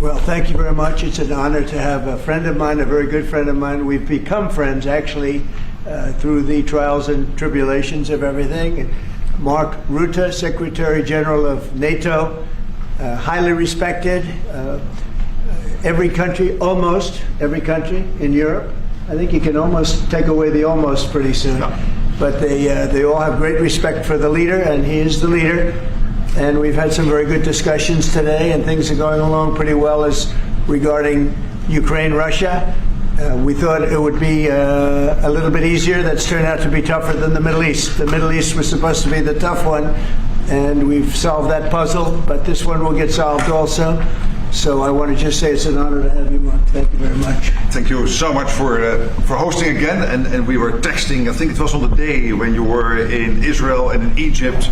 Well, thank you very much. It's an honor to have a friend of mine, a very good friend of mine. We've become friends, actually, through the trials and tribulations of everything. Mark Rutte, Secretary General of NATO, highly respected. Every country, almost every country in Europe. I think you can almost take away the almost pretty soon. No. But they all have great respect for the leader, and he is the leader. And we've had some very good discussions today, and things are going along pretty well as regarding Ukraine, Russia. We thought it would be a little bit easier. That's turned out to be tougher than the Middle East. The Middle East was supposed to be the tough one, and we've solved that puzzle, but this one will get solved also. So I want to just say it's an honor to have you, Mark. Thank you very much. Thank you so much for hosting again. And we were texting, I think it was on the day when you were in Israel and in Egypt,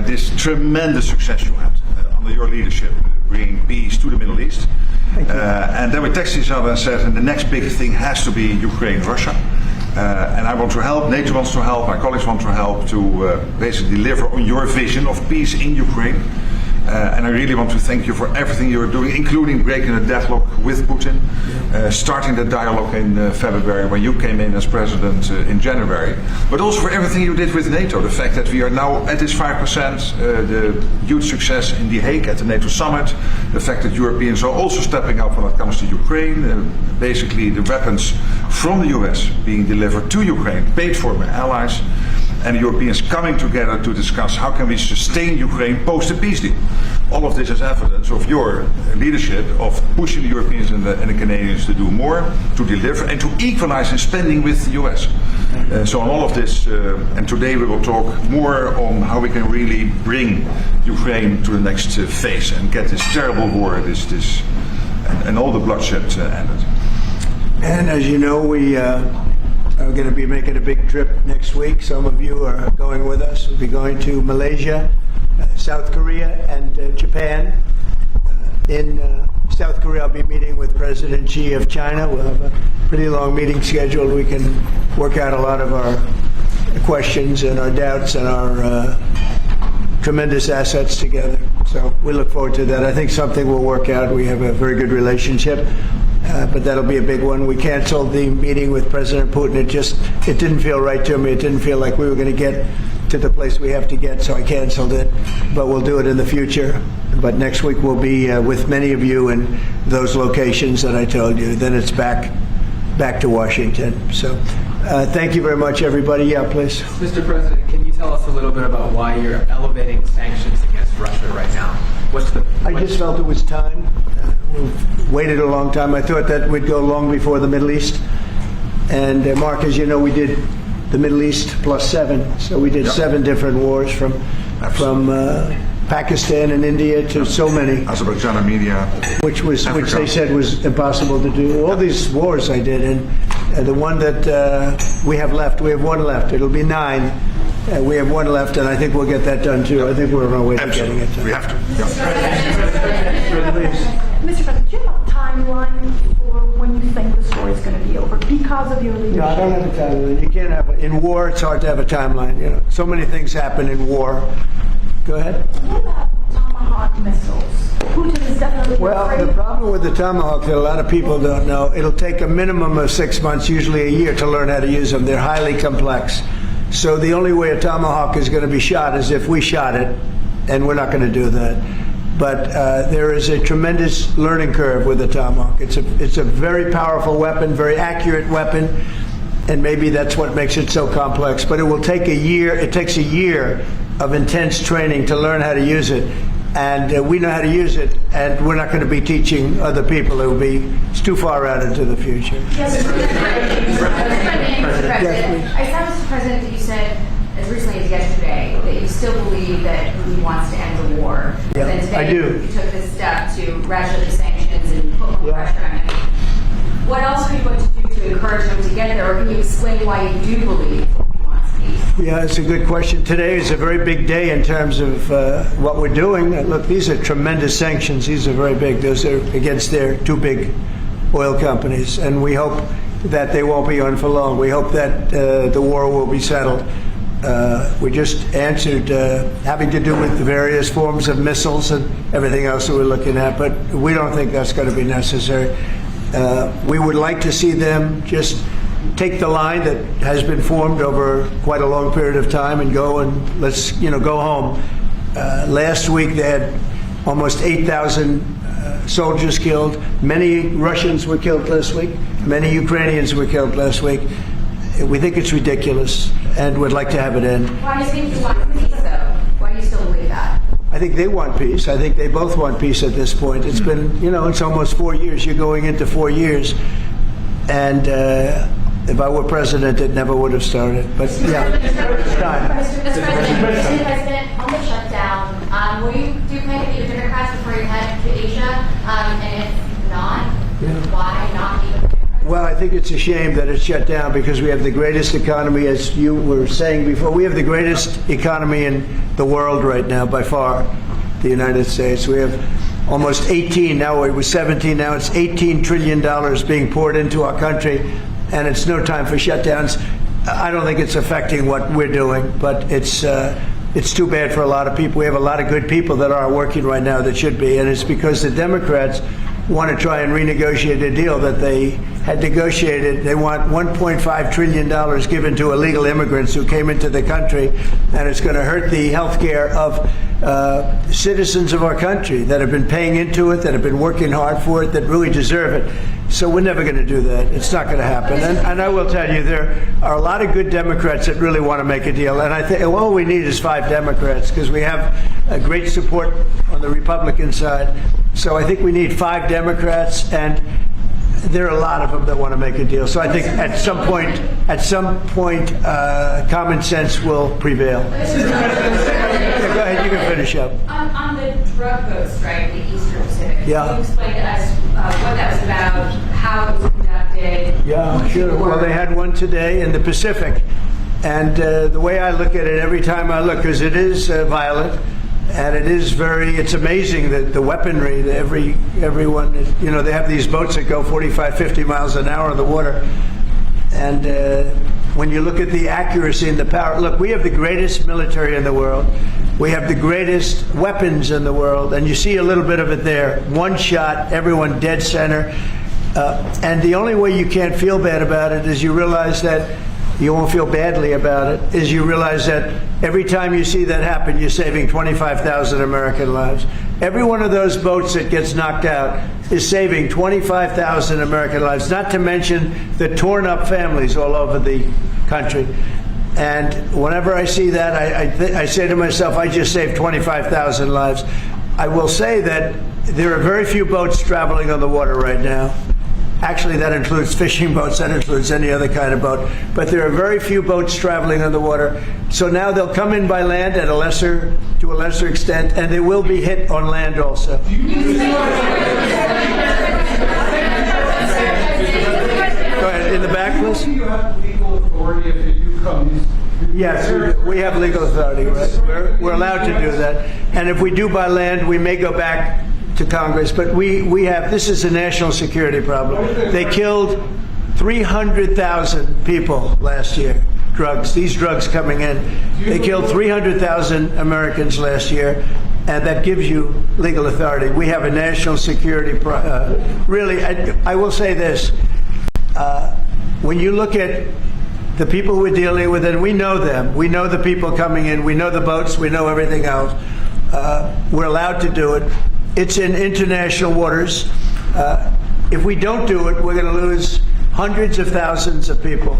this tremendous success you had under your leadership, bringing peace to the Middle East. And then we texted each other and said, and the next big thing has to be Ukraine, Russia. And I want to help, NATO wants to help, my colleagues want to help to basically deliver on your vision of peace in Ukraine. And I really want to thank you for everything you're doing, including breaking the deadlock with Putin, starting the dialogue in February when you came in as president in January, but also for everything you did with NATO, the fact that we are now at this 5%, the huge success in The Hague at the NATO summit, the fact that Europeans are also stepping up when it comes to Ukraine, basically the weapons from the US being delivered to Ukraine, paid for by allies, and the Europeans coming together to discuss how can we sustain Ukraine post the peace deal. All of this is evidence of your leadership of pushing the Europeans and the Canadians to do more, to deliver, and to equalize in spending with the US. So on all of this, and today we will talk more on how we can really bring Ukraine to the next phase and get this terrible war, and all the bloodshed ended. And as you know, we are going to be making a big trip next week. Some of you are going with us. We'll be going to Malaysia, South Korea, and Japan. In South Korea, I'll be meeting with President Xi of China. We'll have a pretty long meeting scheduled. We can work out a lot of our questions and our doubts and our tremendous assets together. So we look forward to that. I think something will work out. We have a very good relationship. But that'll be a big one. We canceled the meeting with President Putin. It didn't feel right to me. It didn't feel like we were going to get to the place we have to get, so I canceled it. But we'll do it in the future. But next week we'll be with many of you in those locations that I told you. Then it's back to Washington. So thank you very much, everybody. Yeah, please. Mr. President, can you tell us a little bit about why you're elevating sanctions against Russia right now? I just felt it was time. We've waited a long time. I thought that we'd go long before the Middle East. And Mark, as you know, we did the Middle East plus 7. So we did 7 different wars from Pakistan and India to so many. Azerbaijan, Armenia, which they said was impossible to do. All these wars I did, and the one that we have left, we have 1 left. It'll be 9. We have 1 left, and I think we'll get that done too. I think we're on our way to getting it done. We have to. Mr. President, do you have a timeline for when you think the story is going to be over because of your leadership? No, I don't have a timeline. You can't have in war. It's hard to have a timeline. You know, so many things happen in war. Go ahead. What about Tomahawk missiles? Putin is definitely Well, the problem with the Tomahawk that a lot of people don't know, it'll take a minimum of 6 months, usually a year, to learn how to use them. They're highly complex. So the only way a Tomahawk is going to be shot is if we shot it, and we're not going to do that. But there is a tremendous learning curve with the Tomahawk. It's a very powerful weapon, very accurate weapon, and maybe that's what makes it so complex. But it will take a year. It takes a year of intense training to learn how to use it. And we know how to use it, and we're not going to be teaching other people. It's too far out into the future. Yes, Mr. President. I saw, Mr. President, that you said as recently as yesterday that you still believe that Putin wants to end the war. Yeah, and today I do. You took this step to ratchet the sanctions and put more pressure on him. What else are you going to do to encourage him to get there, or can you explain why you do believe he wants peace? Yeah, it's a good question. Today is a very big day in terms of what we're doing. Look, these are tremendous sanctions. These are very big. Those are against their 2 big oil companies, and we hope that they won't be on for long. We hope that the war will be settled. We just answered having to do with the various forms of missiles and everything else that we're looking at, but we don't think that's going to be necessary. We would like to see them just take the line that has been formed over quite a long period of time and go and let's go home. Last week they had almost 8,000 soldiers killed. Many Russians were killed last week. Many Ukrainians were killed last week. We think it's ridiculous and would like to have it end. Why do you think you want peace, though? Why do you still believe that? I think they want peace. I think they both want peace at this point. It's been, it's almost 4 years. You're going into 4 years. And if I were president, it never would have started. But yeah, it's time. Mr. President, on the shutdown, will you do plan to meet with Democrats before you head to Asia? And if not, why not meet with Democrats? Well, I think it's a shame that it's shut down because we have the greatest economy, as you were saying before. We have the greatest economy in the world right now, by far, the United States. We have almost 18, now it was 17, now it's $18 trillion being poured into our country, and it's no time for shutdowns. I don't think it's affecting what we're doing, but it's too bad for a lot of people. We have a lot of good people that are working right now that should be, and it's because the Democrats want to try and renegotiate a deal that they had negotiated. They want $1.5 trillion given to illegal immigrants who came into the country, and it's going to hurt the health care of citizens of our country that have been paying into it, that have been working hard for it, that really deserve it. So we're never going to do that. It's not going to happen. And I will tell you, there are a lot of good Democrats that really want to make a deal. And I think all we need is 5 Democrats because we have great support on the Republican side. So I think we need 5 Democrats, and there are a lot of them that want to make a deal. So I think at some point, common sense will prevail. Yeah, go ahead, you can finish up. On the drug boat strike, the Eastern Pacific, Yeah. can you explain to us what that was about, how it was conducted? Yeah, sure. Well, they had one today in the Pacific. And the way I look at it every time I look, because it is violent, and it's amazing that the weaponry, that everyone, they have these boats that go 45, 50 miles an hour in the water. And when you look at the accuracy and the power, look, we have the greatest military in the world. We have the greatest weapons in the world. And you see a little bit of it there. One shot, everyone dead center. And the only way you can't feel bad about it is you realize that you won't feel badly about it, is you realize that every time you see that happen, you're saving 25,000 American lives. Every one of those boats that gets knocked out is saving 25,000 American lives, not to mention the torn up families all over the country. And whenever I see that, I say to myself, I just saved 25,000 lives. I will say that there are very few boats traveling on the water right now. Actually, that includes fishing boats, that includes any other kind of boat. But there are very few boats traveling on the water. So now they'll come in by land to a lesser extent, and they will be hit on land also. Go ahead, in the back, please. Do you have legal authority if you do come? Yes, we have legal authority. Right? We're allowed to do that. And if we do by land, we may go back to Congress, but we have, this is a national security problem. They killed 300,000 people last year, these drugs coming in. They killed 300,000 Americans last year, and that gives you legal authority. We have a national security, really, I will say this, when you look at the people we're dealing with, and we know them, we know the people coming in, we know the boats, we know everything else, we're allowed to do it. It's in international waters. If we don't do it, we're going to lose hundreds of thousands of people.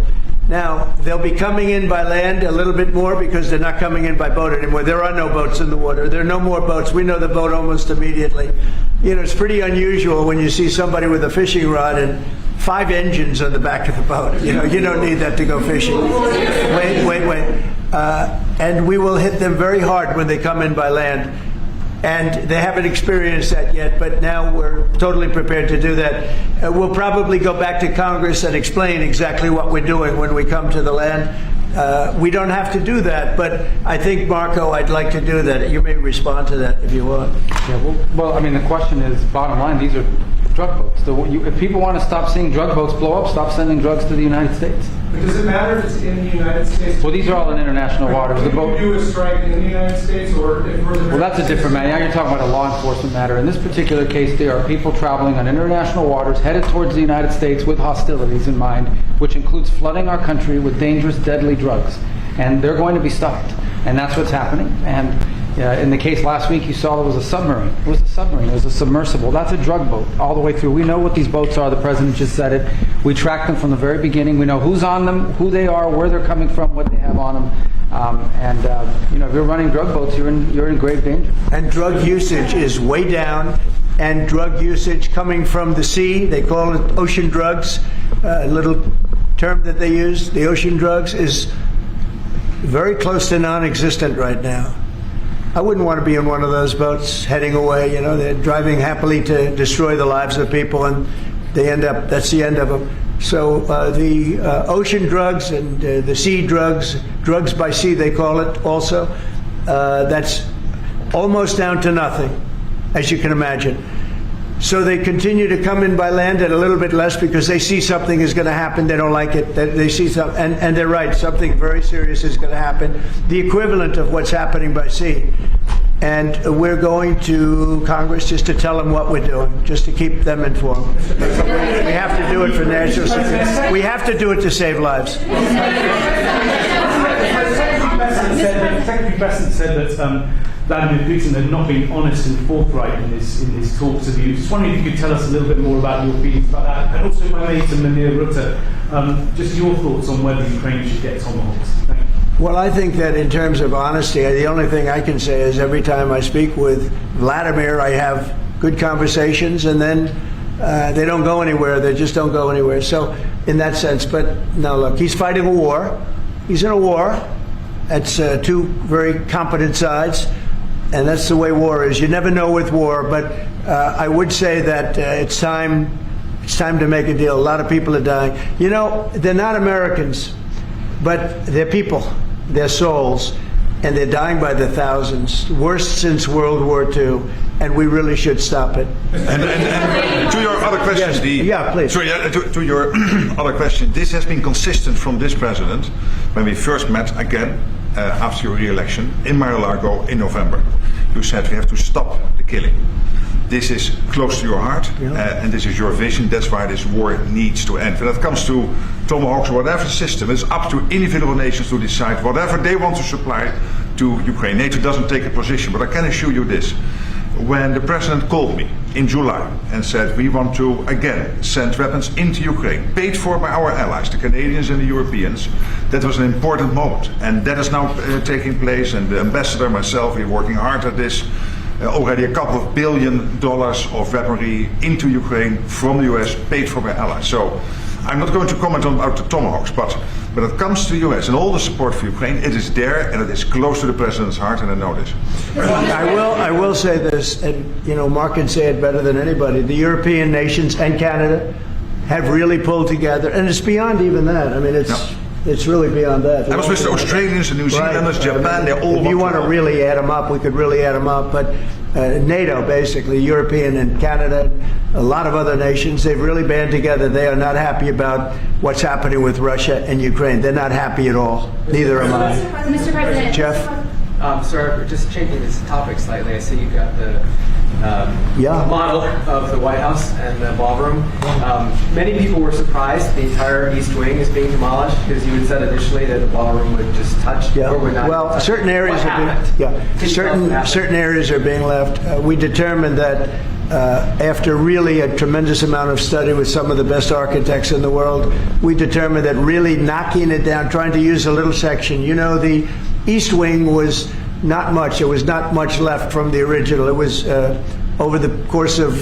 Now, they'll be coming in by land a little bit more because they're not coming in by boat anymore. There are no boats in the water. There are no more boats. We know the boat almost immediately. It's pretty unusual when you see somebody with a fishing rod and 5 engines on the back of the boat. You don't need that to go fishing. Wait. And we will hit them very hard when they come in by land. And they haven't experienced that yet, but now we're totally prepared to do that. We'll probably go back to Congress and explain exactly what we're doing when we come to the land. We don't have to do that, but I think, Marco, I'd like to do that. You may respond to that if you want. Yeah, well, I mean, the question is, bottom line, these are drug boats. If people want to stop seeing drug boats blow up, stop sending drugs to the United States. But does it matter if it's in the United States? Well, these are all in international waters. The If boat. you do a strike in the United States, or if we're Well, that's a different matter. Now you're talking about a law enforcement matter. In this particular case, there are people traveling on international waters headed towards the United States with hostilities in mind, which includes flooding our country with dangerous, deadly drugs. And they're going to be stopped. And that's what's happening. And in the case last week, you saw there was a submarine. It was a submarine. It was a submersible. That's a drug boat all the way through. We know what these boats are. The president just said it. We track them from the very beginning. We know who's on them, who they are, where they're coming from, what they have on them. If you're running drug boats, you're in grave danger. And drug usage is way down, and drug usage coming from the sea, they call it ocean drugs, a little term that they use, the ocean drugs, is very close to non-existent right now. I wouldn't want to be in one of those boats heading away. They're driving happily to destroy the lives of people, and that's the end of them. So the ocean drugs and the sea drugs by sea they call it also, that's almost down to nothing, as you can imagine. So they continue to come in by land at a little bit less because they see something is going to happen. They don't like it. They see something, and they're right. Something very serious is going to happen. The equivalent of what's happening by sea. And we're going to Congress just to tell them what we're doing, just to keep them informed. We have to do it for national security. We have to do it to save lives. Secretary Bessent said that Vladimir Putin had not been honest and forthright in his talks with you. Just wondering if you could tell us a little bit more about your feelings about that, and also, if I may, to Rutte, just your thoughts on whether Ukraine should get Tomahawks. Thank you. Well, I think that in terms of honesty, the only thing I can say is every time I speak with Vladimir, I have good conversations, and then they don't go anywhere. They just don't go anywhere. So in that sense, but no, look, he's fighting a war. He's in a war. That's two very competent sides, and that's the way war is. You never know with war, but I would say that it's time to make a deal. A lot of people are dying. They're not Americans, but they're people. They're souls, and they're dying by the thousands. Worst since World War II, and we really should stop it. And to your other question, yes. Please. Sorry, to your other question, this has been consistent from this president when we first met again after your re-election in Mar-a-Lago in November. You said we have to stop the killing. This is close to your heart, and this is your vision. That's why this war needs to end. When it comes to Tomahawks or whatever system, it's up to individual nations to decide whatever they want to supply to Ukraine. NATO doesn't take a position, but I can assure you this. When the president called me in July and said we want to again send weapons into Ukraine, paid for by our allies, the Canadians and the Europeans, that was an important moment. And that is now taking place, and the ambassador, myself, we're working hard at this. Already a couple of $1 billion of weaponry into Ukraine from the US, paid for by allies. So I'm not going to comment on about the Tomahawks, but when it comes to the US and all the support for Ukraine, it is there and it is close to the president's heart, and I know this. I will say this, and Mark can say it better than anybody. The European nations and Canada have really pulled together, and it's beyond even that. I mean, it's really beyond that. I was with the Australians, the New Zealanders, Japan, they're all... If you want to really add them up, we could really add them up, but NATO, basically, European and Canada, a lot of other nations, they've really band together. They are not happy about what's happening with Russia and Ukraine. They're not happy at all. Neither am I. Mr. President. Jeff? Sir, just changing this topic slightly, I see you've got the model of the White House and the ballroom. Many people were surprised the entire East Wing is being demolished because you had said initially that the ballroom would just touch or would not. Well, touch. certain areas certain areas are being left. We determined that after really a tremendous amount of study with some of the best architects in the world, we determined that really knocking it down, trying to use a little section. The East Wing was not much. There was not much left from the original. It was over the course of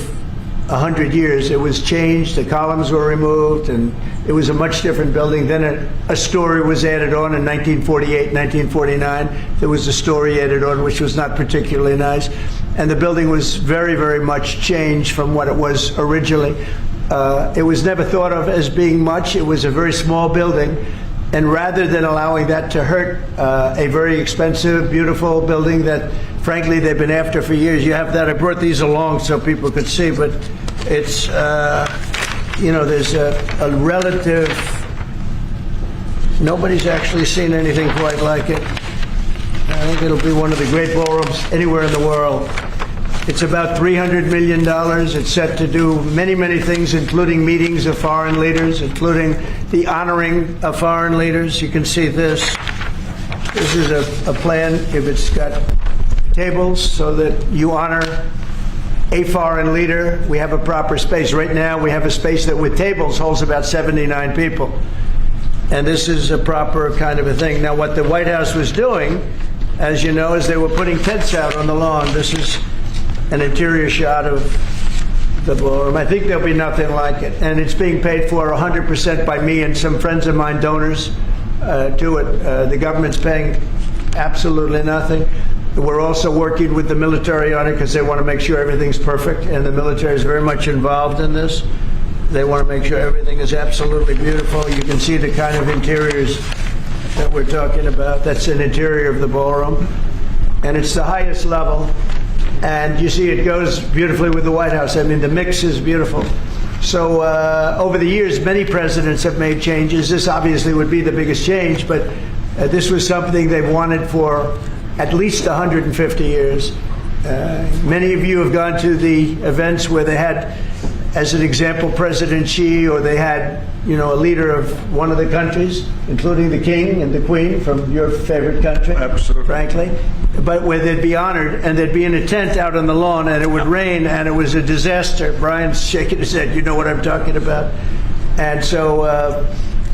100 years, it was changed. The columns were removed, and it was a much different building. Then a story was added on in 1948, 1949. There was a story added on, which was not particularly nice. And the building was very, very much changed from what it was originally. It was never thought of as being much. It was a very small building. And rather than allowing that to hurt a very expensive, beautiful building that, frankly, they've been after for years, you have that. I brought these along so people could see, but it's, there's a relative Nobody's actually seen anything quite like it. I think it'll be one of the great ballrooms anywhere in the world. It's about $300 million. It's set to do many, many things, including meetings of foreign leaders, including the honoring of foreign leaders. You can see this. This is a plan. If it's got tables so that you honor a foreign leader, we have a proper space. Right now, we have a space that with tables holds about 79 people. And this is a proper kind of a thing. Now, what the White House was doing, as you know, is they were putting tents out on the lawn. This is an interior shot of the ballroom. I think there'll be nothing like it. And it's being paid for 100% by me and some friends of mine, donors to it. The government's paying absolutely nothing. We're also working with the military on it because they want to make sure everything's perfect. And the military is very much involved in this. They want to make sure everything is absolutely beautiful. You can see the kind of interiors that we're talking about. That's an interior of the ballroom. And it's the highest level. And you see it goes beautifully with the White House. I mean, the mix is beautiful. So over the years, many presidents have made changes. This obviously would be the biggest change, but this was something they've wanted for at least 150 years. Many of you have gone to the events where they had, as an example, President Xi, or they had, you know, a leader of one of the countries, including the king and the queen from your favorite country, Absolutely. frankly, but where they'd be honored and they'd be in a tent out on the lawn and it would rain and it was a disaster. Brian's shaking his head, you know what I'm talking about. And so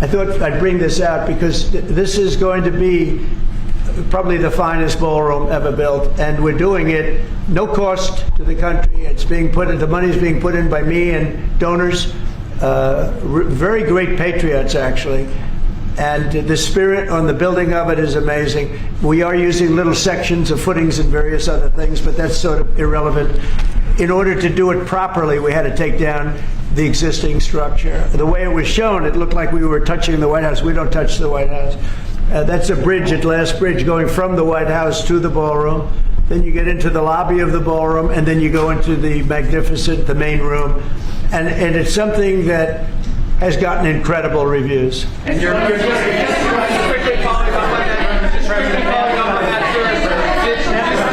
I thought I'd bring this out because this is going to be probably the finest ballroom ever built, and we're doing it no cost to the country. It's being put in, the money's being put in by me and donors, very great patriots actually, and the spirit on the building of it is amazing. We are using little sections of footings and various other things, but that's sort of irrelevant. In order to do it properly, we had to take down the existing structure. The way it was shown, it looked like we were touching the White House. We don't touch the White House. That's a bridge, a glass bridge, going from the White House to the ballroom. Then you get into the lobby of the ballroom, and then you go into the magnificent, the main room. And it's something that has gotten incredible reviews. And you're just quickly following up on that.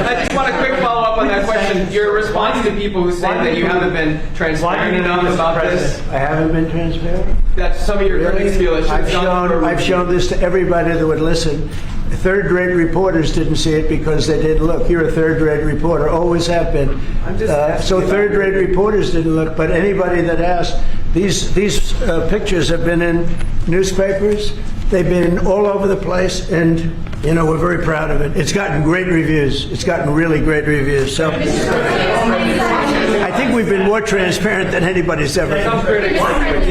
I just want a quick follow-up on that question. Your response to people who say that you haven't been transparent enough about this. I haven't been transparent? That some of your critics feel it should have done. I've shown this to everybody that would listen. Third-rate reporters didn't see it because they didn't look. You're a third-rate reporter, always have been. I'm just so third-rate reporters didn't look, but anybody that asked, these pictures have been in newspapers. They've been all over the place, and you know we're very proud of it. It's gotten great reviews. It's gotten really great reviews. So I think we've been more transparent than anybody's ever been. One critique,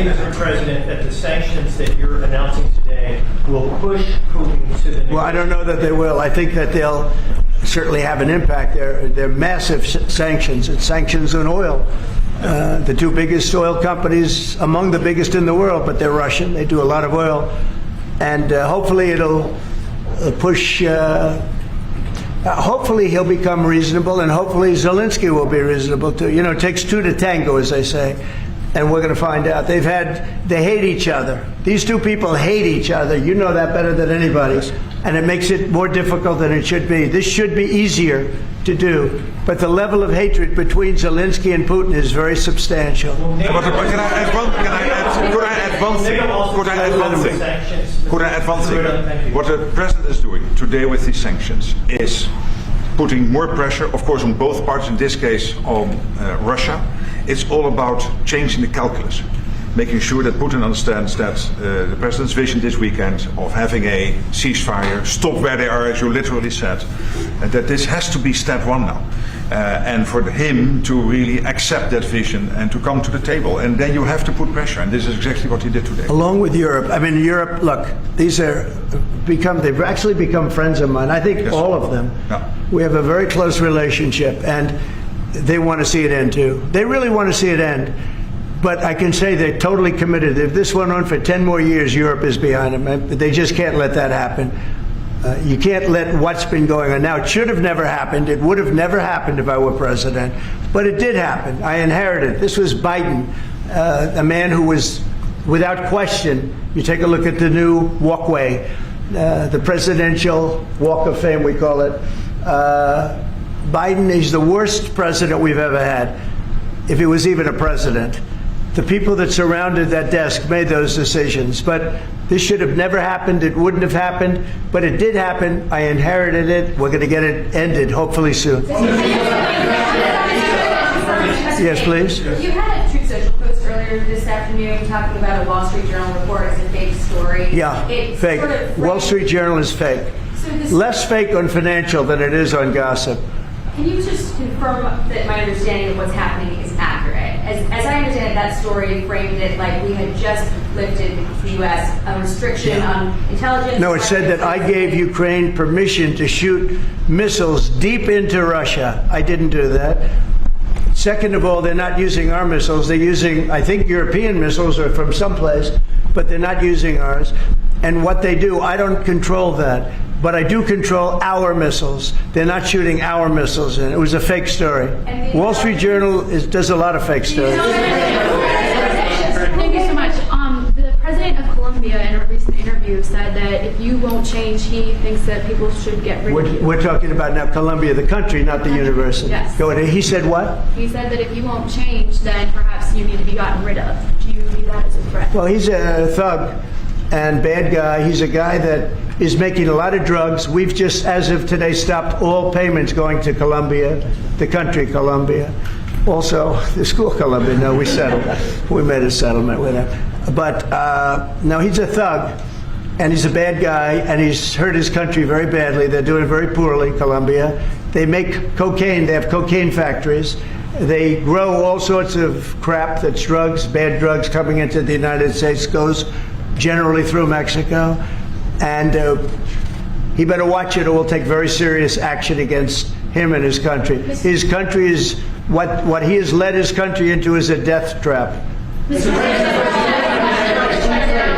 Mr. President, that the sanctions that you're announcing today will push Putin to the Well, I don't know that they will. I think that they'll certainly have an impact. They're massive sanctions. It's sanctions on oil. The two biggest oil companies, among the biggest in the world, but they're Russian. They do a lot of oil. And hopefully it'll push, hopefully he'll become reasonable, and hopefully Zelensky will be reasonable too. You know, it takes two to tango, as they say. And we're going to find out. They hate each other. These two people hate each other. You know that better than anybody. And it makes it more difficult than it should be. This should be easier to do. But the level of hatred between Zelensky and Putin is very substantial. Could I add one thing? What the president is doing today with these sanctions is putting more pressure, of course, on both parties, in this case on Russia. It's all about changing the calculus, making sure that Putin understands that the president's vision this weekend of having a ceasefire, stop where they are, as you literally said, that this has to be step one now. And for him to really accept that vision and to come to the table. And then you have to put pressure, and this is exactly what he did today. Along with Europe. I mean, Europe, look, they've actually become friends of mine. I think yes. All of them. Yeah. We have a very close relationship, and they want to see it end too. They really want to see it end. But I can say they're totally committed. If this went on for 10 more years, Europe is behind them. They just can't let that happen. You can't let what's been going on. Now, it should have never happened. It would have never happened if I were president. But it did happen. I inherited. This was Biden, a man who was without question, you take a look at the new walkway, the Presidential Walk of Fame, we call it. Biden is the worst president we've ever had, if he was even a president. The people that surrounded that desk made those decisions. But this should have never happened. It wouldn't have happened. But it did happen. I inherited it. We're going to get it ended, hopefully soon. Yes, please. You had a Truth Social post earlier this afternoon talking about a Wall Street Journal report as a fake story. Yeah, fake. Sort of Wall Street Journal is fake. So this, Less fake on financial than it is on gossip. can you just confirm that my understanding of what's happening is accurate? As I understand it, that story framed it like we had just lifted the U.S. a restriction on intelligence. No, it said that I gave Ukraine permission to shoot missiles deep into Russia. I didn't do that. Second of all, they're not using our missiles. They're using, I think, European missiles or from someplace, but they're not using ours. And what they do, I don't control that. But I do control our missiles. They're not shooting our missiles in. It was a fake story. Wall Street Journal does a lot of fake stories. Thank you so much. The president of Colombia in a recent interview said that if you won't change, he thinks that people should get rid of you. We're talking about now Colombia, the country, not the university. Yes. Go ahead. He said what? He said that if you won't change, then perhaps you need to be gotten rid of. Do you view that as a threat? Well, he's a thug and bad guy. He's a guy that is making a lot of drugs. We've just, as of today, stopped all payments going to Colombia, the country Colombia. Also, the school Colombia. No, we settled. We made a settlement with him. But no, he's a thug, and he's a bad guy, and he's hurt his country very badly. They're doing very poorly, Colombia. They make cocaine. They have cocaine factories. They grow all sorts of crap that's drugs, bad drugs coming into the United States, goes generally through Mexico. And he better watch it or we'll take very serious action against him and his country. His country is, what he has led his country into is a death trap.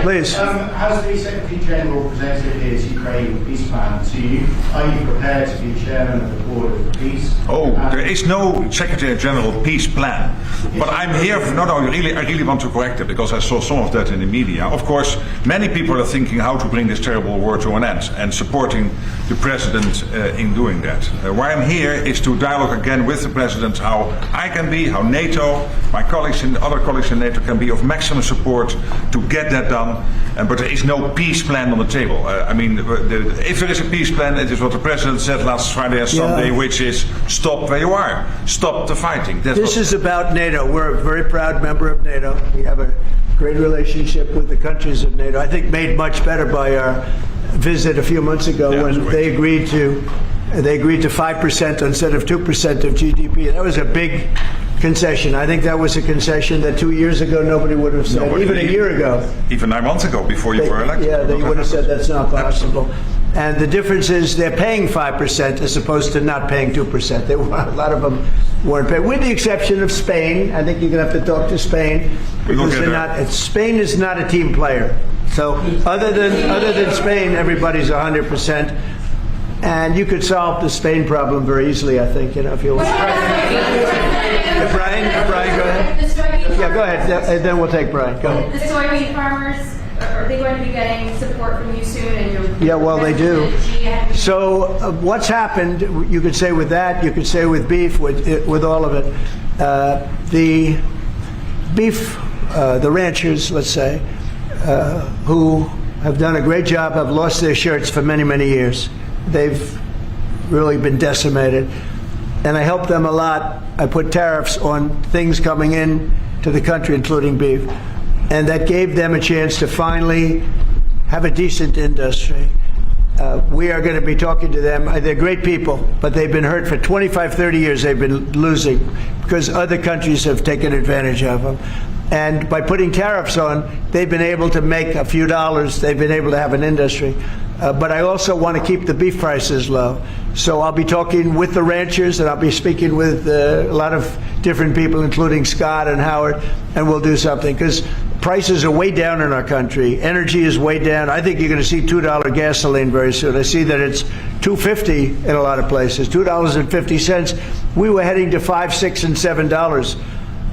Please. Has the Secretary General presented his Ukraine peace plan to you? Are you prepared to be chairman of the Board of Peace? Oh, there is no Secretary General peace plan. But I'm here for, I really want to correct it because I saw some of that in the media. Of course, many people are thinking how to bring this terrible war to an end and supporting the President in doing that. Why I'm here is to dialogue again with the President how I can be, how NATO, my colleagues and other colleagues in NATO can be of maximum support to get that done. But there is no peace plan on the table. If there is a peace plan, it is what the President said last Friday and Sunday, which is stop where you are, stop the fighting. This is about NATO. We're a very proud member of NATO. We have a great relationship with the countries of NATO. I think made much better by our visit a few months ago when they agreed to 5% instead of 2% of GDP. That was a big concession. I think that was a concession that 2 years ago nobody would have said, even a year ago. Even 9 months ago, before you were elected. Yeah, they would have said that's not possible. And the difference is they're paying 5% as opposed to not paying 2%. A lot of them weren't paying, with the exception of Spain. I think you're going to have to talk to Spain because they're not. Spain is not a team player. So other than Spain, everybody's 100%. And you could solve the Spain problem very easily, I think, if you want. Brian, go ahead. Yeah, go ahead. And then we'll take Brian. Go ahead. The soybean farmers, are they going to be getting support from you soon? Yeah, well, they do. So what's happened, you could say with that, you could say with beef, with all of it. The beef, the ranchers, let's say, who have done a great job, have lost their shirts for many, many years. They've really been decimated. And I helped them a lot. I put tariffs on things coming in to the country, including beef. And that gave them a chance to finally have a decent industry. We are going to be talking to them. They're great people, but they've been hurt for 25, 30 years. They've been losing because other countries have taken advantage of them. And by putting tariffs on, they've been able to make a few dollars. They've been able to have an industry. But I also want to keep the beef prices low. So I'll be talking with the ranchers, and I'll be speaking with a lot of different people, including Scott and Howard, and we'll do something. Because prices are way down in our country. Energy is way down. I think you're going to see $2 gasoline very soon. I see that it's $2.50 in a lot of places, $2.50. We were heading to $5, $6, and $7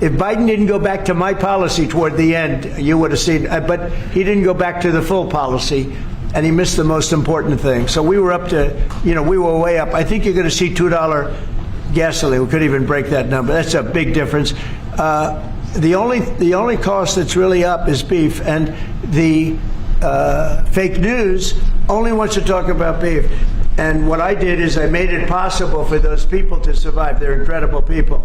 If Biden didn't go back to my policy toward the end, you would have seen, but he didn't go back to the full policy, and he missed the most important thing. So we were up to, we were way up. I think you're going to see $2 gasoline. We could even break that number. That's a big difference. The only cost that's really up is beef, and the fake news only wants to talk about beef. And what I did is I made it possible for those people to survive. They're incredible people.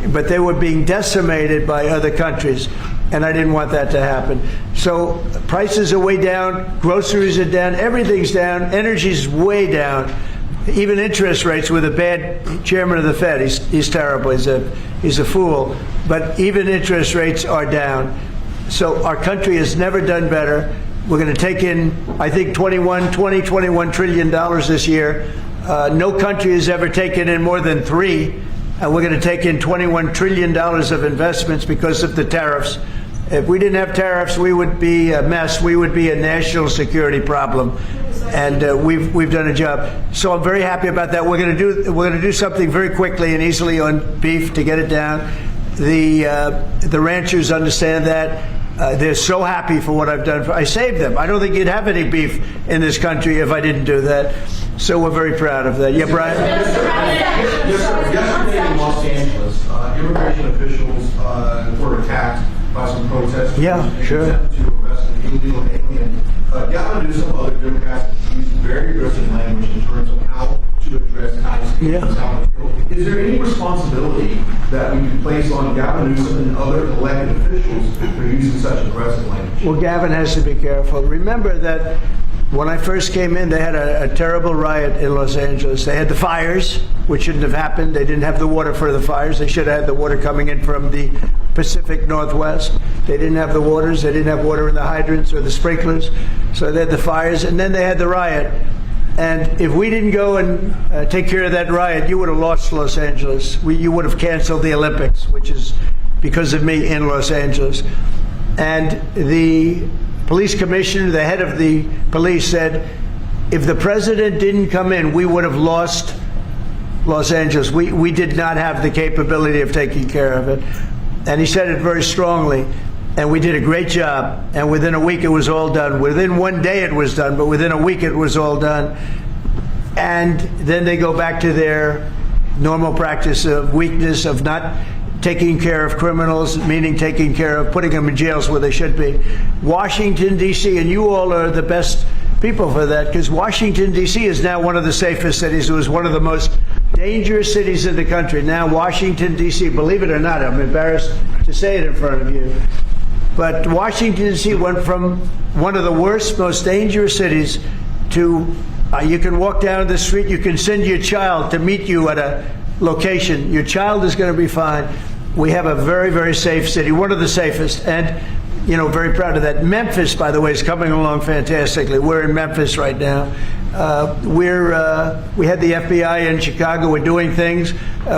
But they were being decimated by other countries, and I didn't want that to happen. So prices are way down, groceries are down, everything's down, energy's way down. Even interest rates with a bad chairman of the Fed. He's terrible. He's a fool. But even interest rates are down. So our country has never done better. We're going to take in, I think, $21 trillion this year. No country has ever taken in more than $3. And we're going to take in $21 trillion of investments because of the tariffs. If we didn't have tariffs, we would be a mess. We would be a national security problem. And we've done a job. So I'm very happy about that. We're going to do something very quickly and easily on beef to get it down. The ranchers understand that. They're so happy for what I've done. I saved them. I don't think you'd have any beef in this country if I didn't do that. So we're very proud of that. Yeah, Brian? Yesterday in Los Angeles, immigration officials were attacked by some protesters. Yeah, sure. To arrest an illegal alien. Gavin Newsom and other Democrats used very aggressive language in terms of how to address ICE. Yeah. Is there any responsibility that we can place on Gavin Newsom and other elected officials for using such aggressive language? Well, Gavin has to be careful. Remember that when I first came in, they had a terrible riot in Los Angeles. They had the fires, which shouldn't have happened. They didn't have the water for the fires. They should have had the water coming in from the Pacific Northwest. They didn't have the waters. They didn't have water in the hydrants or the sprinklers. So they had the fires, and then they had the riot. And if we didn't go and take care of that riot, you would have lost Los Angeles. You would have canceled the Olympics, which is because of me in Los Angeles. And the police commissioner, the head of the police, said, if the president didn't come in, we would have lost Los Angeles. We did not have the capability of taking care of it. And he said it very strongly. And we did a great job. And within a week, it was all done. Within one day, it was done. But within a week, it was all done. And then they go back to their normal practice of weakness, of not taking care of criminals, meaning taking care of putting them in jails where they should be. Washington, D.C., and you all are the best people for that, because Washington, D.C. is now one of the safest cities. It was one of the most dangerous cities in the country. Now Washington, D.C., believe it or not, I'm embarrassed to say it in front of you, but Washington, D.C. went from one of the worst, most dangerous cities to, you can walk down the street, you can send your child to meet you at a location. Your child is going to be fine. We have a very, very safe city, one of the safest, and very proud of that. Memphis, by the way, is coming along fantastically. We're in Memphis right now. We had the FBI in Chicago. We're doing things.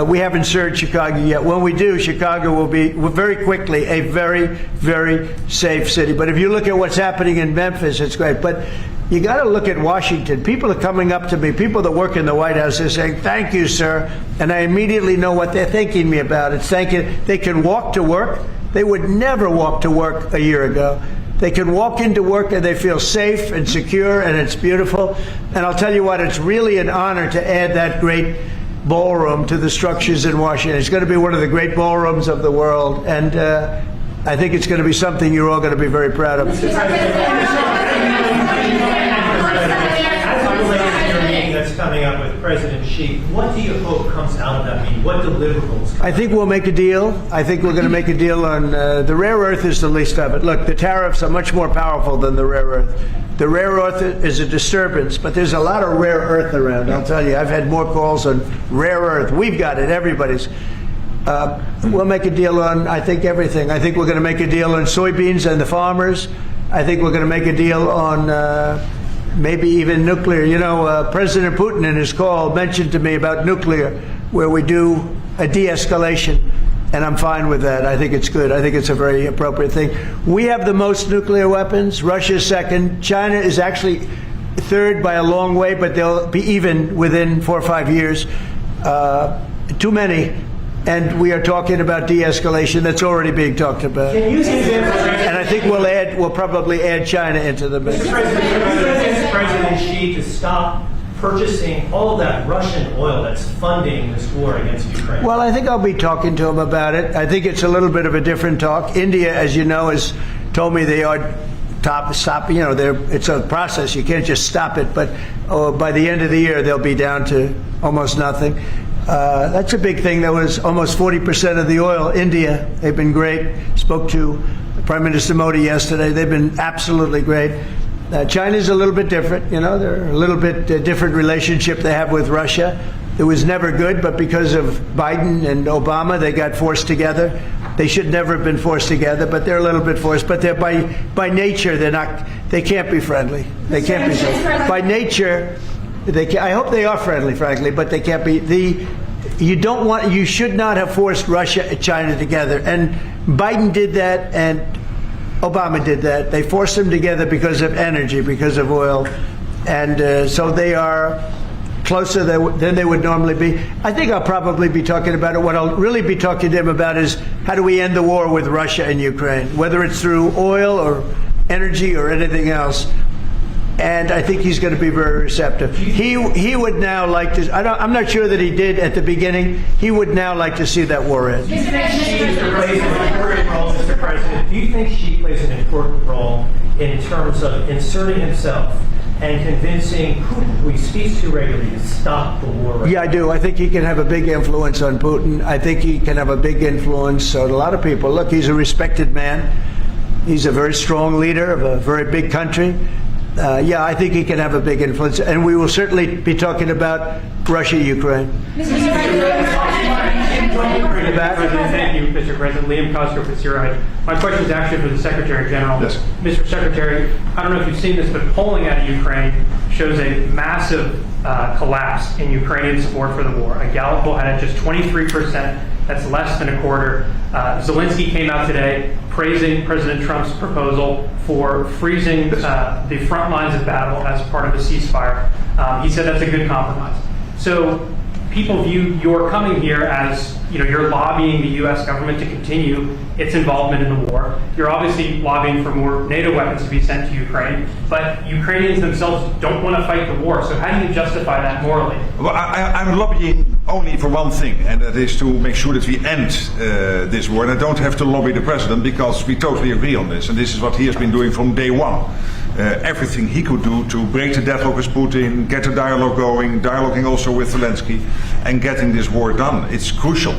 We haven't served Chicago yet. When we do, Chicago will be very quickly a very, very safe city. But if you look at what's happening in Memphis, it's great. But you got to look at Washington. People are coming up to me. People that work in the White House are saying, "Thank you, sir," and I immediately know what they're thanking me about. It's thanking they can walk to work. They would never walk to work a year ago. They can walk into work and they feel safe and secure, and it's beautiful. And I'll tell you what, it's really an honor to add that great ballroom to the structures in Washington. It's going to be one of the great ballrooms of the world, and I think it's going to be something you're all going to be very proud of. That's coming up with President Xi. What do you hope comes out of that meeting? What deliverables? I think we'll make a deal. I think we're going to make a deal on the rare earth is the least of it. Look, the tariffs are much more powerful than the rare earth. The rare earth is a disturbance, but there's a lot of rare earth around. I'll tell you, I've had more calls on rare earth. We've got it. Everybody's. We'll make a deal on, I think, everything. I think we're going to make a deal on soybeans and the farmers. I think we're going to make a deal on maybe even nuclear. President Putin in his call mentioned to me about nuclear, where we do a de-escalation, and I'm fine with that. I think it's good. I think it's a very appropriate thing. We have the most nuclear weapons. Russia's second. China is actually third by a long way, but they'll be even within 4 or 5 years. Too many. And we are talking about de-escalation. That's already being talked about. Can you And I think we'll probably add China into the mix. Mr. President, can you President Xi to stop purchasing all of that Russian oil that's funding this war against Ukraine? Well, I think I'll be talking to him about it. I think it's a little bit of a different talk. India, as you know, has told me they are stop. You know, it's a process. You can't just stop it. But by the end of the year, they'll be down to almost nothing. That's a big thing. That was almost 40% of the oil. India, they've been great. Spoke to Prime Minister Modi yesterday. They've been absolutely great. China's a little bit different. You know, they're a little bit different relationship they have with Russia. It was never good, but because of Biden and Obama, they got forced together. They should never have been forced together, but they're a little bit forced. But they're by nature, they're not. They can't be friendly. They can't be friendly. By nature. I hope they are friendly, frankly, but they can't be. You should not have forced Russia and China together. And Biden did that, and Obama did that. They forced them together because of energy, because of oil. And so they are closer than they would normally be. I think I'll probably be talking about it. What I'll really be talking to him about is how do we end the war with Russia and Ukraine, whether it's through oil or energy or anything else. And I think he's going to be very receptive. He would now like to. I'm not sure that he did at the beginning. He would now like to see that war end. Do you think Xi plays an important role, Mr. President? Do you think Xi plays an important role in terms of inserting himself and convincing Putin, who he speaks to regularly, to stop the war? Yeah, I do. I think he can have a big influence on Putin. I think he can have a big influence on a lot of people. Look, he's a respected man. He's a very strong leader of a very big country. Yeah, I think he can have a big influence, and we will certainly be talking about Russia, Ukraine. President, thank you, Mr. President. Liam Cosgrove with CRI. My question is actually for the Secretary General. Yes. Mr. Secretary, I don't know if you've seen this, but polling out of Ukraine shows a massive collapse in Ukrainian support for the war. A Gallup poll had it just 23%. That's less than a quarter. Zelensky came out today praising President Trump's proposal for freezing the front lines of battle as part of a ceasefire. He said that's a good compromise. So people view your coming here as, you're lobbying the U.S. government to continue its involvement in the war. You're obviously lobbying for more NATO weapons to be sent to Ukraine, but Ukrainians themselves don't want to fight the war. So how do you justify that morally? Well, I'm lobbying only for one thing, and that is to make sure that we end this war. And I don't have to lobby the president because we totally agree on this. And this is what he has been doing from day one. Everything he could do to break the deadlock with Putin, get the dialogue going, dialoguing also with Zelensky, and getting this war done. It's crucial.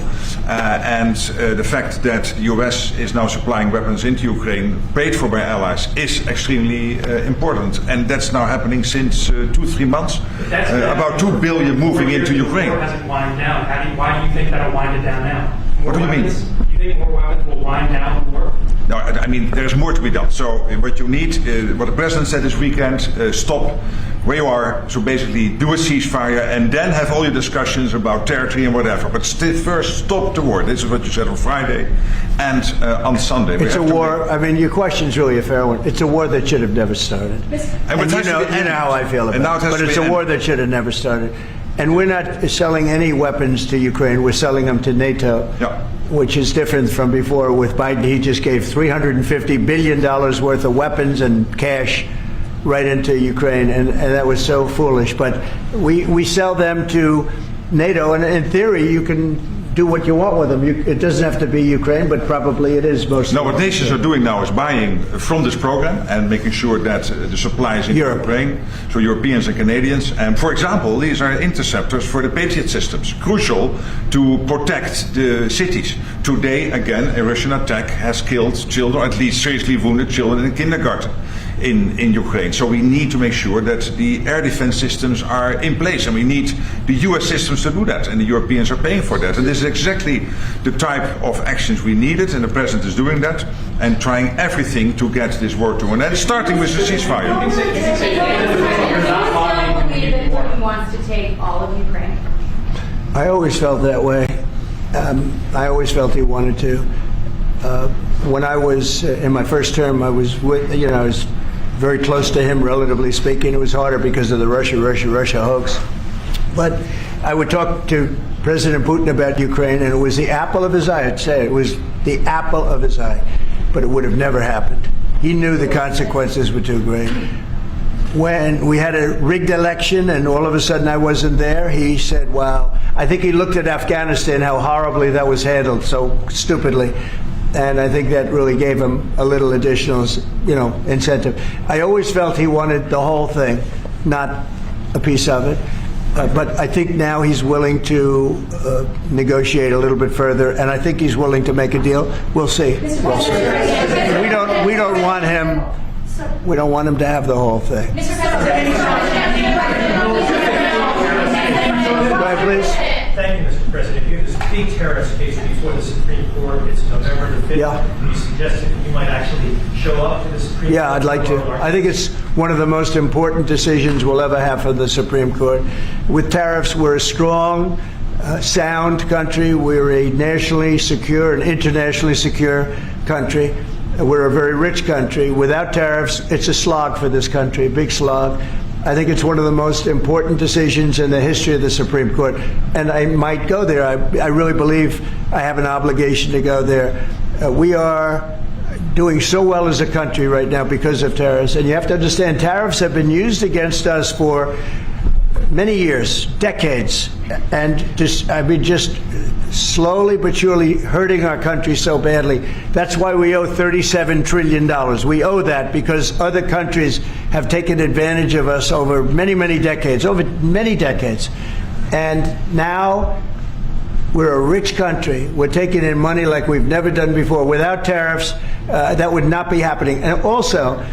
And the fact that the US is now supplying weapons into Ukraine, paid for by allies, is extremely important. And that's now happening since 2-3 months. About $2 billion moving into Ukraine. The war hasn't wind down. Why do you think that'll wind it down now? What do you mean? Do you think more weapons will wind down the war? No, I mean, there's more to be done. So what you need, what the president said this weekend, stop where you are. So basically do a ceasefire and then have all your discussions about territory and whatever. But first stop the war. This is what you said on Friday and on Sunday. It's a war. I mean, your question's really a fair one. It's a war that should have never started. And you know how I feel about it. But it's a war that should have never started. And we're not selling any weapons to Ukraine. We're selling them to NATO. Yeah. Which is different from before. With Biden, he just gave $350 billion worth of weapons and cash right into Ukraine, and that was so foolish. But we sell them to NATO, and in theory, you can do what you want with them. It doesn't have to be Ukraine, but probably it is mostly. No, what nations are doing now is buying from this program and making sure that the supply is in Ukraine, so Europeans and Canadians. And for example, these are interceptors for the Patriot systems, crucial to protect the cities. Today, again, a Russian attack has killed children, or at least seriously wounded children in kindergarten in Ukraine. So we need to make sure that the air defense systems are in place, and we need the US systems to do that, and the Europeans are paying for that. And this is exactly the type of actions we needed, and the president is doing that and trying everything to get this war to an end, starting with the ceasefire. Putin wants to take all of Ukraine. I always felt that way. I always felt he wanted to. When I was in my first term, I was I was very close to him, relatively speaking. It was harder because of the Russia hoax. But I would talk to President Putin about Ukraine, and it was the apple of his eye. I'd say it was the apple of his eye, but it would have never happened. He knew the consequences were too great. When we had a rigged election and all of a sudden I wasn't there, he said, wow. I think he looked at Afghanistan, how horribly that was handled, so stupidly. And I think that really gave him a little additional, incentive. I always felt he wanted the whole thing, not a piece of it. But I think now he's willing to negotiate a little bit further, and I think he's willing to make a deal. We'll see. We'll see. We don't want him. We don't want him to have the whole thing. Go ahead, please. Thank you, Mr. President. You have this big terrorist case before the Supreme Court. It's November the 5th. Yeah. You suggested that you might actually show up to the Supreme Court. Yeah, I'd like to. I think it's one of the most important decisions we'll ever have for the Supreme Court. With tariffs, we're a strong, sound country. We're a nationally secure and internationally secure country. We're a very rich country. Without tariffs, it's a slog for this country, a big slog. I think it's one of the most important decisions in the history of the Supreme Court, and I might go there. I really believe I have an obligation to go there. We are doing so well as a country right now because of tariffs, and you have to understand tariffs have been used against us for many years, decades, and just slowly but surely hurting our country so badly. That's why we owe $37 trillion. We owe that because other countries have taken advantage of us over many decades, And now we're a rich country. We're taking in money like we've never done before. Without tariffs, that would not be happening. And also,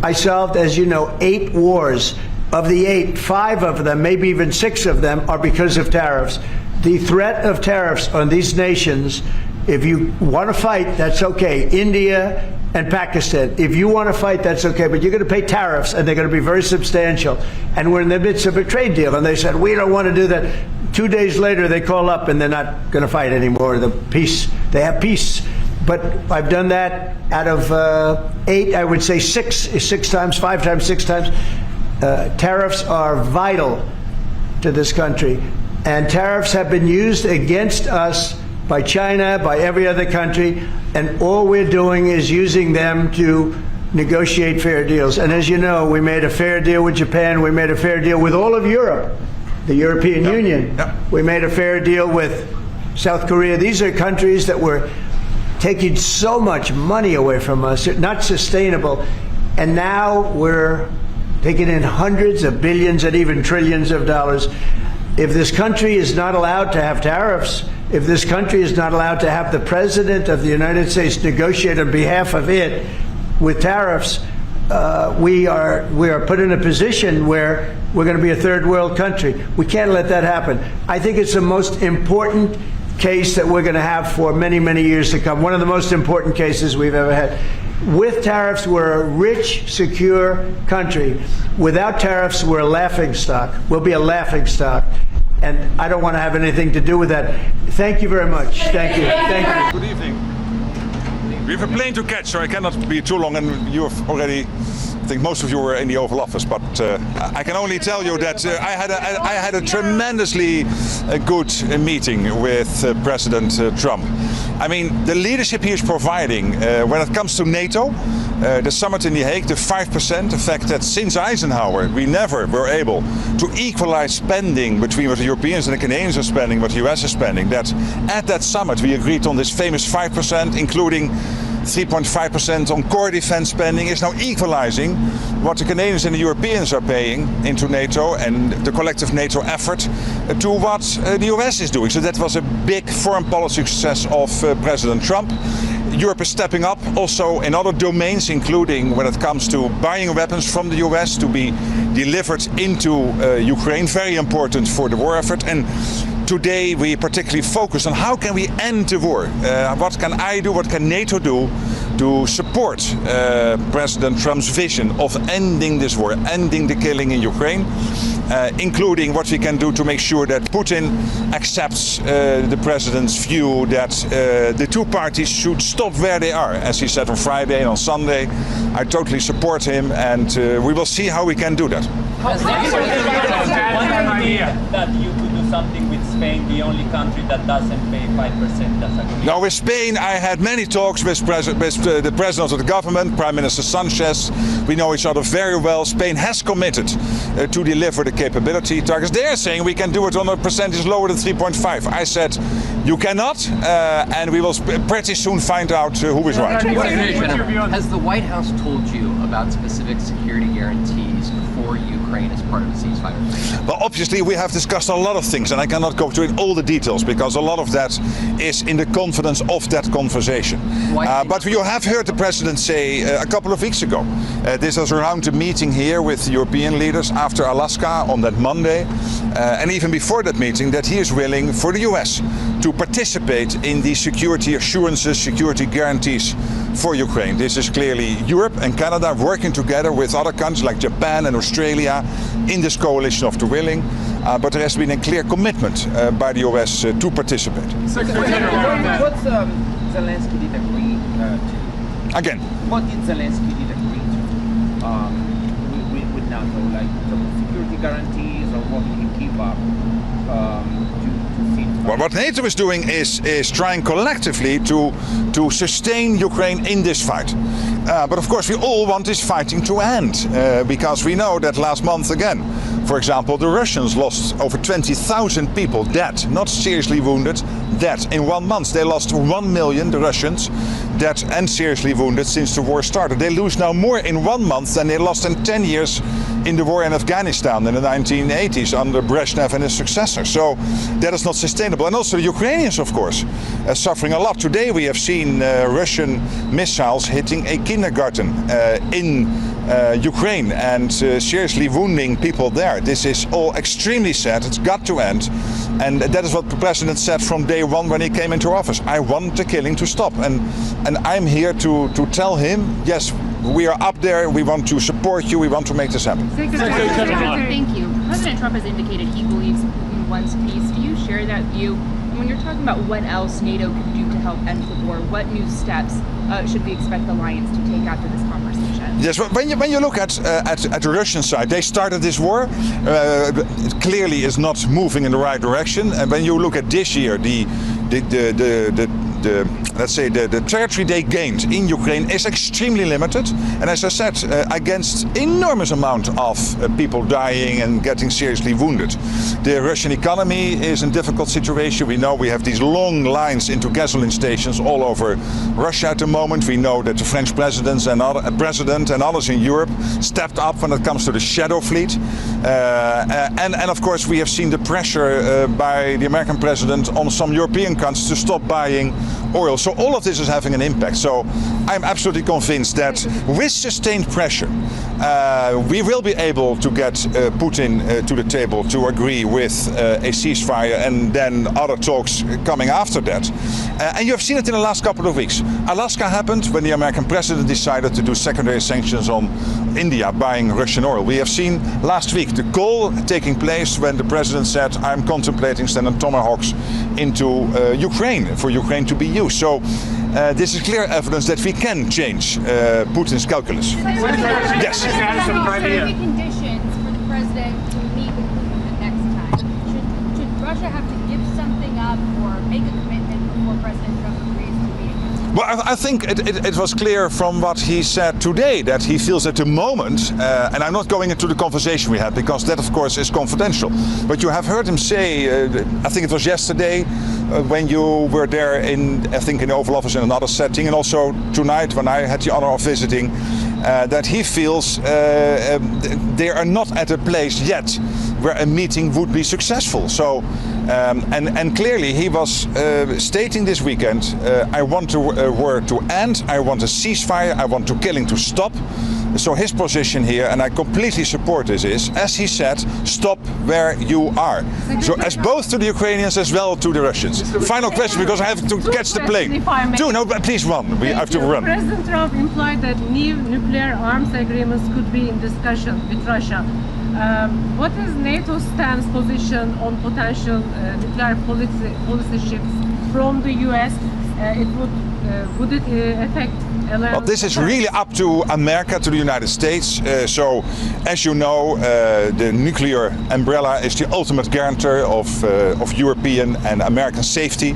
I solved, as you know, 8 wars. Of the 8, 5 of them, maybe even 6 of them, are because of tariffs. The threat of tariffs on these nations, if you want to fight, that's okay. India and Pakistan, if you want to fight, that's okay. But you're going to pay tariffs, and they're going to be very substantial. And we're in the midst of a trade deal, and they said, we don't want to do that. 2 days later, they call up, and they're not going to fight anymore. They have peace. But I've done that out of 8, I would say 6 times, 5 times, 6 times. Tariffs are vital to this country, and tariffs have been used against us by China, by every other country, and all we're doing is using them to negotiate fair deals. And as you know, we made a fair deal with Japan, we made a fair deal with all of Europe, the European Union. We made a fair deal with South Korea. These are countries that were taking so much money away from us, not sustainable, and now we're taking in hundreds of billions and even trillions of dollars. If this country is not allowed to have tariffs, if this country is not allowed to have the President of the United States negotiate on behalf of it with tariffs, we are put in a position where we're going to be a third world country. We can't let that happen. I think it's the most important case that we're going to have for many years to come. One of the most important cases we've ever had. With tariffs, we're a rich, secure country. Without tariffs, we're a laughingstock. We'll be a laughingstock. And I don't want to have anything to do with that. Thank you very much. Thank you. Thank you. Good evening. We have a plane to catch, so I cannot be too long, and you have already, I think most of you were in the Oval Office, but I can only tell you that I had a tremendously good meeting with President Trump. I mean, the leadership he is providing when it comes to NATO, the summit in The Hague, the 5%, the fact that since Eisenhower we never were able to equalize spending between what the Europeans and the Canadians are spending, what the US is spending, that at that summit we agreed on this famous 5%, including 3.5% on core defense spending, is now equalizing what the Canadians and the Europeans are paying into NATO and the collective NATO effort to what the US is doing. So that was a big foreign policy success of President Trump. Europe is stepping up also in other domains, including when it comes to buying weapons from the US to be delivered into Ukraine, very important for the war effort. And today we particularly focus on how can we end the war. What can I do, what can NATO do to support President Trump's vision of ending this war, ending the killing in Ukraine, including what we can do to make sure that Putin accepts the president's view that the two parties should stop where they are. As he said on Friday and on Sunday, I totally support him, and we will see how we can do that. One idea that you could do something with Spain the only country that doesn't pay 5% as agreed? Now, with Spain, I had many talks with the president of the government, Prime Minister Sanchez. We know each other very well. Spain has committed to deliver the capability targets. They are saying we can do it on a percentage lower than 3.5. I said, you cannot, and we will pretty soon find out who is right. Has the White House told you about specific security guarantees for Ukraine as part of the ceasefire? Well, obviously we have discussed a lot of things, and I cannot go through all the details because a lot of that is in the confidence of that conversation. But you have heard the president say a couple of weeks ago, this was around a meeting here with European leaders after Alaska on that Monday, and even before that meeting, that he is willing for the US to participate in the security assurances, security guarantees for Ukraine. This is clearly Europe and Canada working together with other countries like Japan and Australia in this coalition of the willing. But there has been a clear commitment by the US to participate. What's Zelensky did agree to? Again. What did Zelensky did agree to with NATO, like the security guarantees or what he can keep up to see? Well, what NATO is doing is trying collectively to sustain Ukraine in this fight. But of course we all want this fighting to end because we know that last month again, for example, the Russians lost over 20,000 people dead, not seriously wounded, dead. In 1 month they lost 1 million, the Russians, dead and seriously wounded since the war started. They lose now more in 1 month than they lost in 10 years in the war in Afghanistan in the 1980s under Brezhnev and his successor. So that is not sustainable. And also the Ukrainians, of course, are suffering a lot. Today we have seen Russian missiles hitting a kindergarten in Ukraine and seriously wounding people there. This is all extremely sad. It's got to end. And that is what the president said from day one when he came into office. I want the killing to stop. And I'm here to tell him, yes, we are up there, we want to support you, we want to make this happen. Thank you. President Trump has indicated he believes Putin wants peace. Do you share that view? And when you're talking about what else NATO can do to help end the war, what new steps should we expect the alliance to take after this conversation? Yes, when you look at the Russian side, they started this war. It clearly is not moving in the right direction. And when you look at this year, let's say the territory they gained in Ukraine is extremely limited, and as I said, against enormous amount of people dying and getting seriously wounded. The Russian economy is in a difficult situation. We know we have these long lines into gasoline stations all over Russia at the moment. We know that the French president and others in Europe stepped up when it comes to the shadow fleet, and of course we have seen the pressure by the American president on some European countries to stop buying oil. So all of this is having an impact. So I'm absolutely convinced that with sustained pressure, we will be able to get Putin to the table to agree with a ceasefire and then other talks coming after that. And you have seen it in the last couple of weeks. Alaska happened when the American president decided to do secondary sanctions on India buying Russian oil. We have seen last week the call taking place when the president said, I'm contemplating sending Tomahawks into Ukraine, for Ukraine to be used. So this is clear evidence that we can change Putin's calculus. Yes. Specific conditions for the president to meet with Putin the next time. Should Russia have to give something up or make a commitment before President Trump agrees to meet? Well, I think it was clear from what he said today that he feels at the moment, and I'm not going into the conversation we had because that of course is confidential, but you have heard him say, I think it was yesterday when you were there I think in the Oval Office in another setting, and also tonight when I had the honor of visiting, that he feels they are not at a place yet where a meeting would be successful. So, and clearly he was stating this weekend, I want the war to end, I want a ceasefire, I want the killing to stop. So his position here, and I completely support this, is, as he said, stop where you are. So as both to the Ukrainians as well to the Russians. Final question, because I have to catch the plane. No, but please run. We have to run. President Trump implied that new nuclear arms agreements could be in discussion with Russia. What is NATO's stance position on potential nuclear policy shifts from the US? Would it affect Well, this is really up to America, to the United States. So, as you know, the nuclear umbrella is the ultimate guarantor of European and American safety.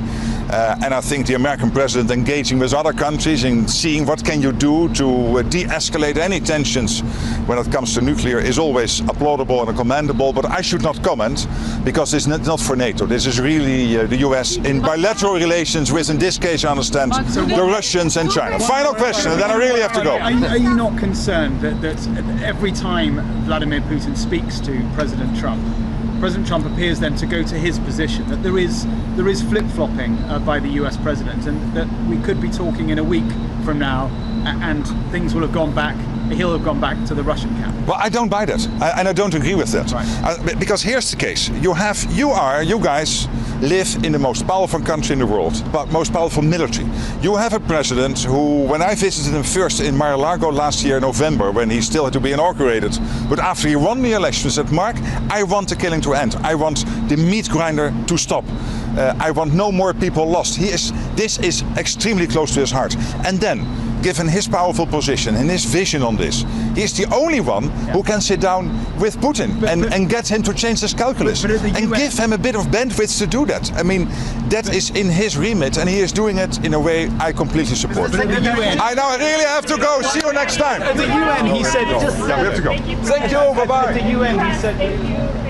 And I think the American president engaging with other countries and seeing what can you do to de-escalate any tensions when it comes to nuclear is always applaudable and commendable. But I should not comment because it's not for NATO. This is really the US in bilateral relations with, in this case, I understand, the Russians and China. Final question, and then I really have to go. Are you not concerned that every time Vladimir Putin speaks to President Trump appears then to go to his position, that there is flip-flopping by the US president, and that we could be talking in a week from now and things will have gone back, he'll have gone back to the Russian camp? Well, I don't buy that, and I don't agree with that. Right. Because here's the case: you guys live in the most powerful country in the world, but most powerful military. You have a president who, when I visited him first in Mar-a-Lago last year in November, when he still had to be inaugurated, but after he won the election, said, "Mark, I want the killing to end. I want the meat grinder to stop. I want no more people lost." This is extremely close to his heart. And then, given his powerful position and his vision on this, he's the only one who can sit down with Putin and get him to change his calculus and give him a bit of bandwidth to do that. I mean, that is in his remit, and he is doing it in a way I completely support. I now really have to go. See you next time. At the UN, he said... Yeah, we have to go. Thank you. Bye-bye. At the UN, he said...